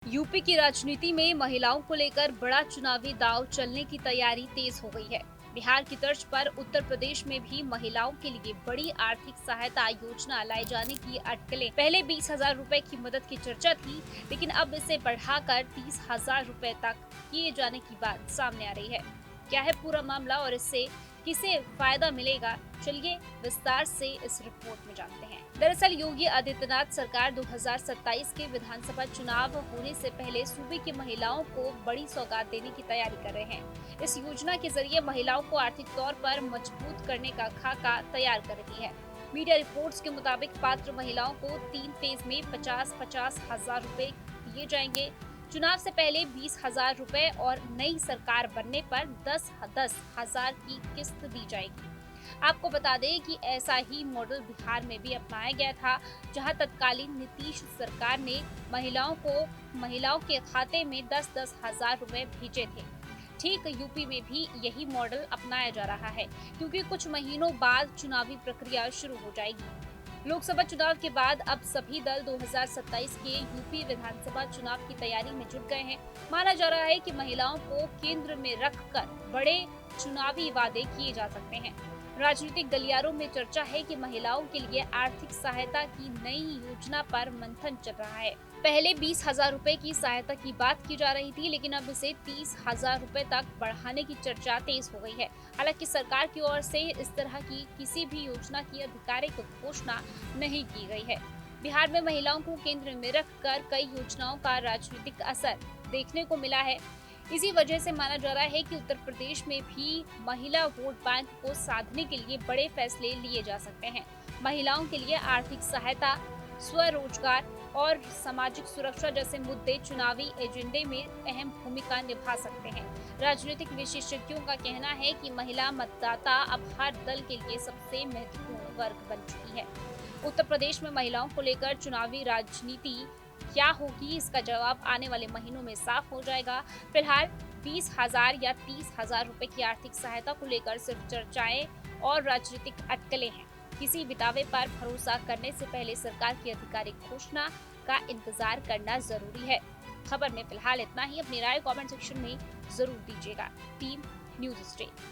UP की राजनीति में महिलाओं को लेकर बड़ा चुनावी दांव चलने की तैयारी तेज हो गई है। बिहार की तर्ज पर उत्तर प्रदेश में भी महिलाओं के लिए बड़ी आर्थिक सहायता योजना लाए जाने की अटकलें पहले 20,000 रुपए की मदद की चर्चा थी, लेकिन अब इसे बढ़ाकर 30,000 रुपए तक किए जाने की बात सामने आ रही है। क्या है पूरा मामला और इससे किसे फायदा मिलेगा, चलिए विस्तार से इस रिपोर्ट में जानते हैं। दरअसल योगी आदित्यनाथ सरकार 2027 के विधानसभा चुनाव होने से पहले सूबे की महिलाओं को बड़ी सौगात देने की तैयारी कर रहे हैं। इस योजना के जरिए महिलाओं को आर्थिक तौर पर मजबूत करने का खाका तैयार कर रही है। मीडिया रिपोर्ट्स के मुताबिक पात्र महिलाओं को 3 फेज में 50-50 हजार रुपए दिए जाएंगे। चुनाव से पहले 20,000 रुपए और नई सरकार बनने पर 10-10 हजार की किस्त दी जाएगी। आपको बता दें कि ऐसा ही मॉडल बिहार में भी अपनाया गया था, जहां तत्कालीन नीतीश सरकार ने महिलाओं के खाते में 10-10 हजार रुपए भेजे थे। ठीक यूपी में भी यही मॉडल अपनाया जा रहा है, क्योंकि कुछ महीनों बाद चुनावी प्रक्रिया शुरू हो जाएगी। लोकसभा चुनाव के बाद अब सभी दल 2027 के यूपी विधानसभा चुनाव की तैयारी में जुट गए हैं। माना जा रहा है कि महिलाओं को केंद्र में रखकर बड़े चुनावी वादे किए जा सकते हैं। राजनीतिक गलियारों में चर्चा है कि महिलाओं के लिए आर्थिक सहायता की नई योजना पर मंथन चल रहा है। पहले 20,000 रुपए की सहायता की बात की जा रही थी, लेकिन अब इसे 30,000 रुपए तक बढ़ाने की चर्चा तेज हो गई है। हालांकि सरकार की ओर से इस तरह की किसी भी योजना की आधिकारिक घोषणा नहीं की गई है। बिहार में महिलाओं को केंद्र में रखकर कई योजनाओं का राजनीतिक असर देखने को मिला है। इसी वजह से माना जा रहा है कि उत्तर प्रदेश में भी महिला वोट बैंक को साधने के लिए बड़े फैसले लिए जा सकते हैं। महिलाओं के लिए आर्थिक सहायता, स्वरोजगार और सामाजिक सुरक्षा जैसे मुद्दे चुनावी एजेंडे में अहम भूमिका निभा सकते हैं। राजनीतिक विशेषज्ञों का कहना है कि महिला मतदाता अब हर दल के लिए सबसे महत्वपूर्ण वर्ग बन चुकी है। उत्तर प्रदेश में महिलाओं को लेकर चुनावी राजनीति क्या होगी, इसका जवाब आने वाले महीनों में साफ हो जाएगा। फिलहाल 20,000 या 30,000 रुपए की आर्थिक सहायता को लेकर सिर्फ चर्चाएं और राजनीतिक अटकलें हैं। किसी भी दावे पर भरोसा करने से पहले सरकार की आधिकारिक घोषणा का इंतजार करना जरूरी है। खबर में फिलहाल इतना ही। अपनी राय कमेंट सेक्शन में जरूर दीजिएगा। Team news stay.